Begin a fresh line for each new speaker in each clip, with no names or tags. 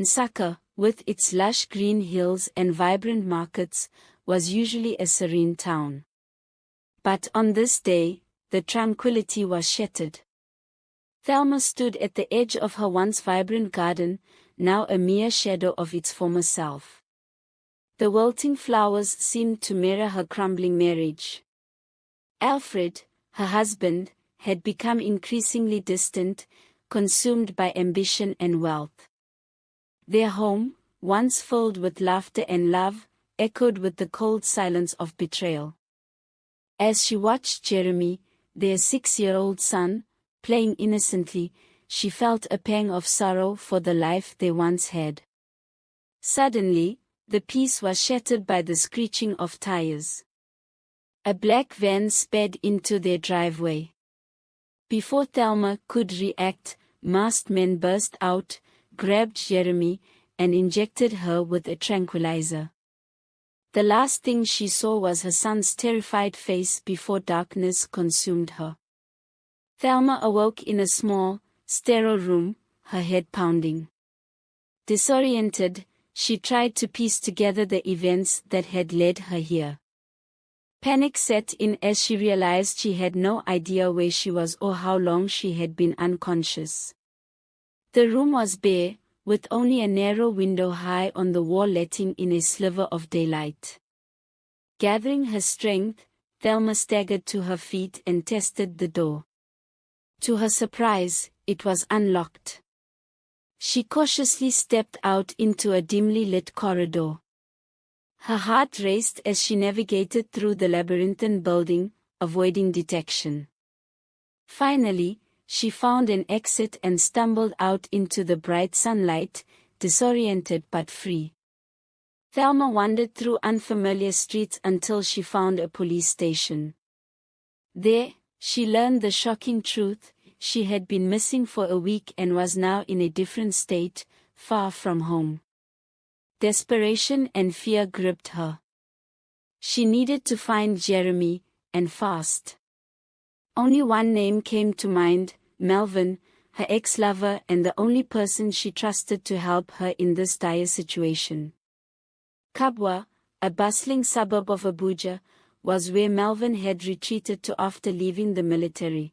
Nsaka, with its lush green hills and vibrant markets, was usually a serene town. But on this day, the tranquility was shattered. Thelma stood at the edge of her once vibrant garden, now a mere shadow of its former self. The wilting flowers seemed to mirror her crumbling marriage. Alfred, her husband, had become increasingly distant, consumed by ambition and wealth. Their home, once filled with laughter and love, echoed with the cold silence of betrayal. As she watched Jeremy, their 6-year-old son, playing innocently, she felt a pang of sorrow for the life they once had. Suddenly, the peace was shattered by the screeching of tires. A black van sped into their driveway. Before Thelma could react, masked men burst out, grabbed Jeremy, and injected her with a tranquilizer. The last thing she saw was her son's terrified face before darkness consumed her. Thelma awoke in a small, sterile room, her head pounding. Disoriented, she tried to piece together the events that had led her here. Panic set in as she realized she had no idea where she was or how long she had been unconscious. The room was bare, with only a narrow window high on the wall letting in a sliver of daylight. Gathering her strength, Thelma staggered to her feet and tested the door. To her surprise, it was unlocked. She cautiously stepped out into a dimly lit corridor. Her heart raced as she navigated through the labyrinthine building, avoiding detection. Finally, she found an exit and stumbled out into the bright sunlight, disoriented but free. Thelma wandered through unfamiliar streets until she found a police station. There, she learned the shocking truth: she had been missing for a week and was now in a different state, far from home. Desperation and fear gripped her. She needed to find Jeremy, and fast. Only one name came to mind: Melvin, her ex-lover and the only person she trusted to help her in this dire situation. Kabwa, a bustling suburb of Abuja, was where Melvin had retreated to after leaving the military.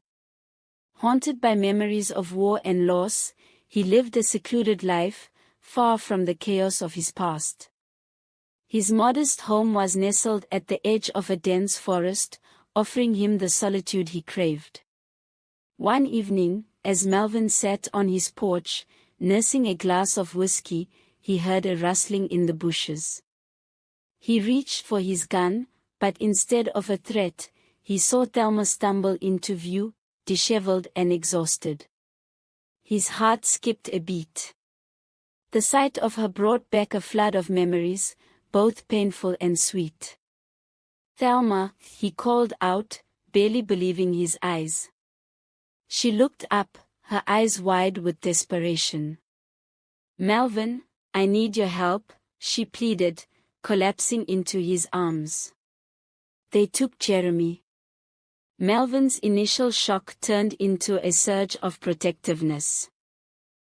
Haunted by memories of war and loss, he lived a secluded life, far from the chaos of his past. His modest home was nestled at the edge of a dense forest, offering him the solitude he craved. One evening, as Melvin sat on his porch, nursing a glass of whiskey, he heard a rustling in the bushes. He reached for his gun, but instead of a threat, he saw Thelma stumble into view, disheveled and exhausted. His heart skipped a beat. The sight of her brought back a flood of memories, both painful and sweet. "Thelma," he called out, barely believing his eyes. She looked up, her eyes wide with desperation. "Melvin, I need your help," she pleaded, collapsing into his arms. They took Jeremy. Melvin's initial shock turned into a surge of protectiveness.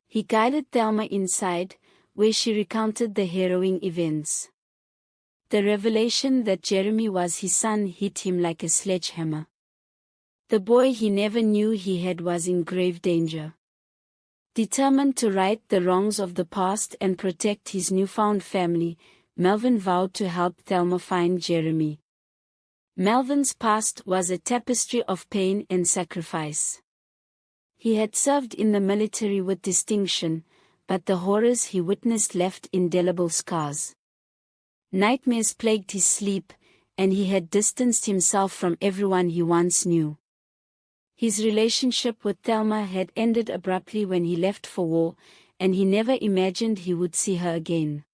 He guided Thelma inside, where she recounted the harrowing events. The revelation that Jeremy was his son hit him like a sledgehammer. The boy he never knew he had was in grave danger. Determined to right the wrongs of the past and protect his newfound family, Melvin vowed to help Thelma find Jeremy. Melvin's past was a tapestry of pain and sacrifice. He had served in the military with distinction, but the horrors he witnessed left indelible scars. Nightmares plagued his sleep, and he had distanced himself from everyone he once knew. His relationship with Thelma had ended abruptly when he left for war, and he never imagined he would see her again.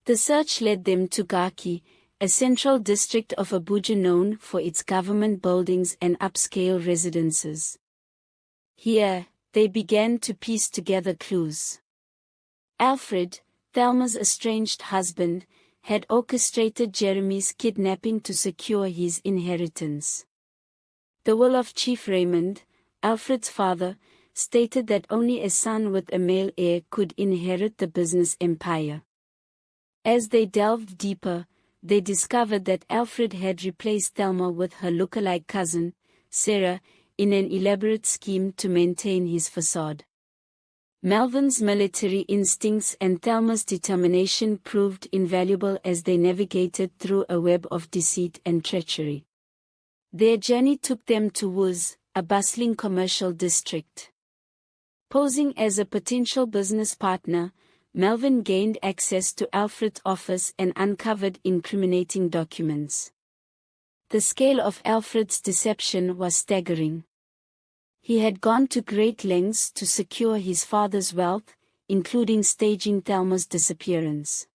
The search led them to Garki, a central district of Abuja known for its government buildings and upscale residences. Here, they began to piece together clues. Alfred, Thelma's estranged husband, had orchestrated Jeremy's kidnapping to secure his inheritance. The will of Chief Raymond, Alfred's father, stated that only a son with a male heir could inherit the business empire. As they delved deeper, they discovered that Alfred had replaced Thelma with her lookalike cousin, Sarah, in an elaborate scheme to maintain his facade. Melvin's military instincts and Thelma's determination proved invaluable as they navigated through a web of deceit and treachery. Their journey took them to Woos, a bustling commercial district. Posing as a potential business partner, Melvin gained access to Alfred's office and uncovered incriminating documents. The scale of Alfred's deception was staggering. He had gone to great lengths to secure his father's wealth, including staging Thelma's disappearance.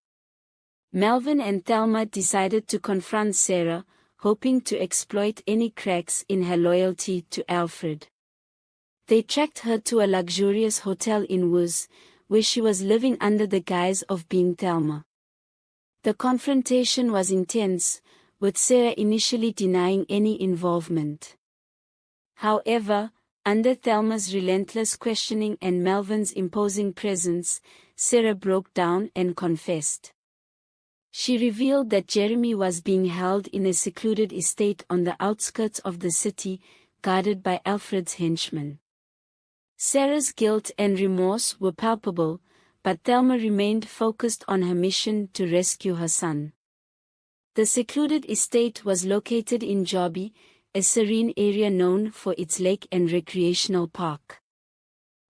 Melvin and Thelma decided to confront Sarah, hoping to exploit any cracks in her loyalty to Alfred. They tracked her to a luxurious hotel in Woos, where she was living under the guise of being Thelma. The confrontation was intense, with Sarah initially denying any involvement. However, under Thelma's relentless questioning and Melvin's imposing presence, Sarah broke down and confessed. She revealed that Jeremy was being held in a secluded estate on the outskirts of the city, guarded by Alfred's henchmen. Sarah's guilt and remorse were palpable, but Thelma remained focused on her mission to rescue her son. The secluded estate was located in Jobi, a serene area known for its lake and recreational park.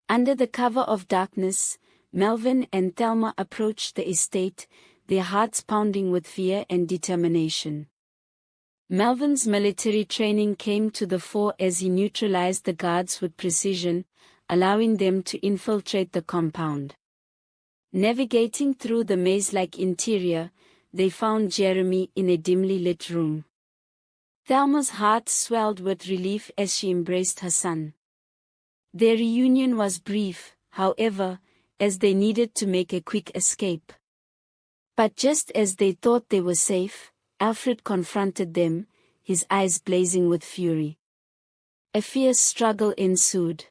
Under the cover of darkness, Melvin and Thelma approached the estate, their hearts pounding with fear and determination. Melvin's military training came to the fore as he neutralized the guards with precision, allowing them to infiltrate the compound. Navigating through the maze-like interior, they found Jeremy in a dimly lit room. Thelma's heart swelled with relief as she embraced her son. Their reunion was brief, however, as they needed to make a quick escape. But just as they thought they were safe, Alfred confronted them, his eyes blazing with fury. A fierce struggle ensued.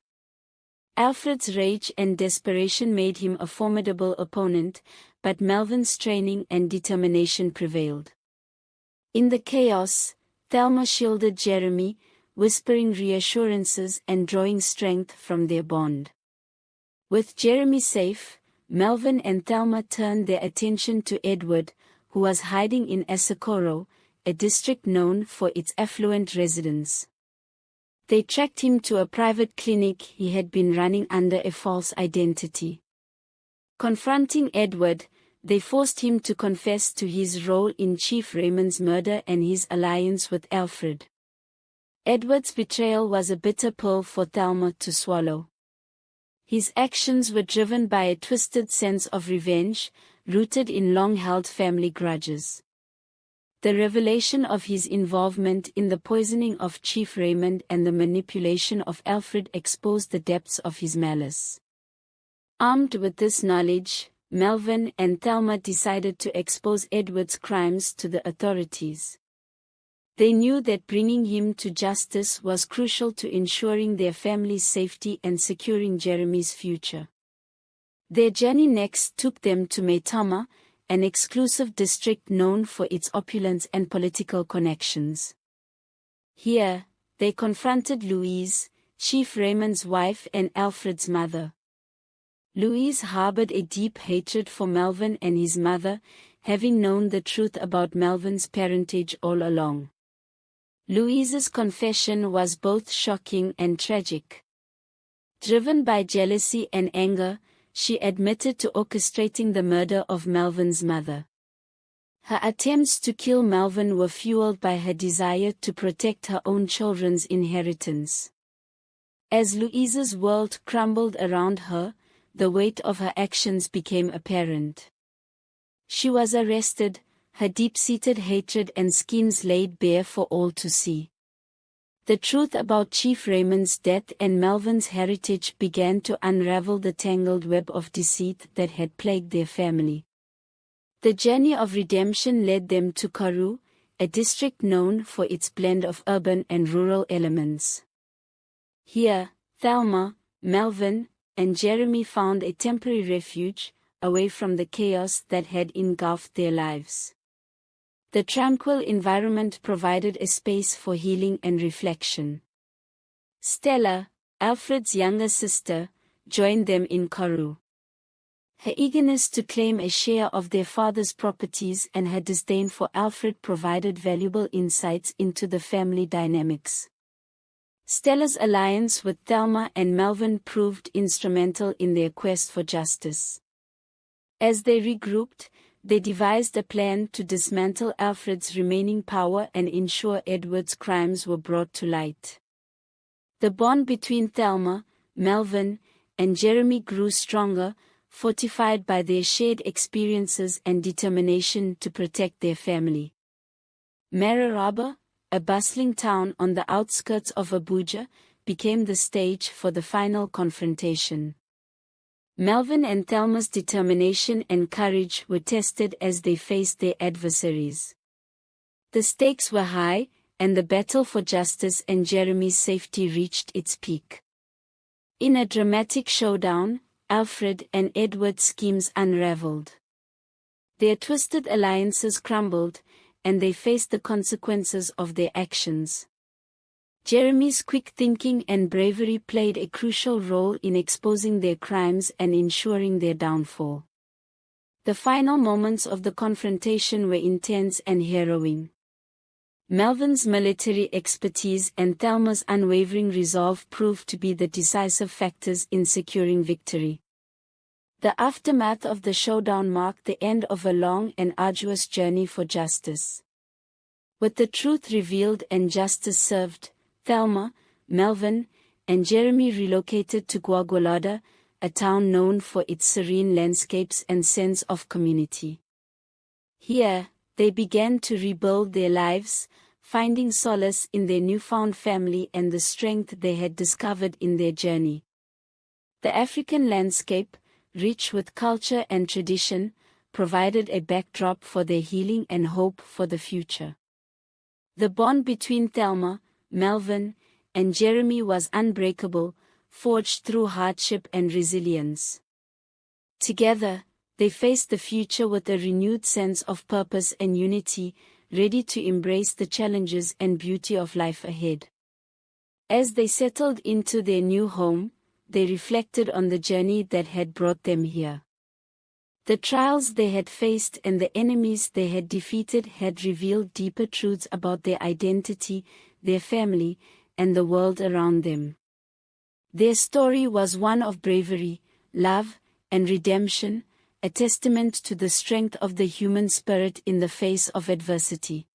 Alfred's rage and desperation made him a formidable opponent, but Melvin's training and determination prevailed. In the chaos, Thelma shielded Jeremy, whispering reassurances and drawing strength from their bond. With Jeremy safe, Melvin and Thelma turned their attention to Edward, who was hiding in Asokoro, a district known for its affluent residents. They tracked him to a private clinic he had been running under a false identity. Confronting Edward, they forced him to confess to his role in Chief Raymond's murder and his alliance with Alfred. Edward's betrayal was a bitter pill for Thelma to swallow. His actions were driven by a twisted sense of revenge, rooted in long-held family grudges. The revelation of his involvement in the poisoning of Chief Raymond and the manipulation of Alfred exposed the depths of his malice. Armed with this knowledge, Melvin and Thelma decided to expose Edward's crimes to the authorities. They knew that bringing him to justice was crucial to ensuring their family's safety and securing Jeremy's future. Their journey next took them to Maitama, an exclusive district known for its opulence and political connections. Here, they confronted Louise, Chief Raymond's wife and Alfred's mother. Louise harbored a deep hatred for Melvin and his mother, having known the truth about Melvin's parentage all along. Louise's confession was both shocking and tragic. Driven by jealousy and anger, she admitted to orchestrating the murder of Melvin's mother. Her attempts to kill Melvin were fueled by her desire to protect her own children's inheritance. As Louise's world crumbled around her, the weight of her actions became apparent. She was arrested, her deep-seated hatred and schemes laid bare for all to see. The truth about Chief Raymond's death and Melvin's heritage began to unravel the tangled web of deceit that had plagued their family. The journey of redemption led them to Karoo, a district known for its blend of urban and rural elements. Here, Thelma, Melvin, and Jeremy found a temporary refuge, away from the chaos that had engulfed their lives. The tranquil environment provided a space for healing and reflection. Stella, Alfred's younger sister, joined them in Koru. Her eagerness to claim a share of their father's properties and her disdain for Alfred provided valuable insights into the family dynamics. Stella's alliance with Thelma and Melvin proved instrumental in their quest for justice. As they regrouped, they devised a plan to dismantle Alfred's remaining power and ensure Edward's crimes were brought to light. The bond between Thelma, Melvin, and Jeremy grew stronger, fortified by their shared experiences and determination to protect their family. Mararaba, a bustling town on the outskirts of Abuja, became the stage for the final confrontation. Melvin and Thelma's determination and courage were tested as they faced their adversaries. The stakes were high, and the battle for justice and Jeremy's safety reached its peak. In a dramatic showdown, Alfred and Edward's schemes unraveled. Their twisted alliances crumbled, and they faced the consequences of their actions. Jeremy's quick thinking and bravery played a crucial role in exposing their crimes and ensuring their downfall. The final moments of the confrontation were intense and harrowing. Melvin's military expertise and Thelma's unwavering resolve proved to be the decisive factors in securing victory. The aftermath of the showdown marked the end of a long and arduous journey for justice. With the truth revealed and justice served, Thelma, Melvin, and Jeremy relocated to Gwagwalada, a town known for its serene landscapes and sense of community. Here, they began to rebuild their lives, finding solace in their newfound family and the strength they had discovered in their journey. The African landscape, rich with culture and tradition, provided a backdrop for their healing and hope for the future. The bond between Thelma, Melvin, and Jeremy was unbreakable, forged through hardship and resilience. Together, they faced the future with a renewed sense of purpose and unity, ready to embrace the challenges and beauty of life ahead. As they settled into their new home, they reflected on the journey that had brought them here. The trials they had faced and the enemies they had defeated had revealed deeper truths about their identity, their family, and the world around them. Their story was one of bravery, love, and redemption, a testament to the strength of the human spirit in the face of adversity.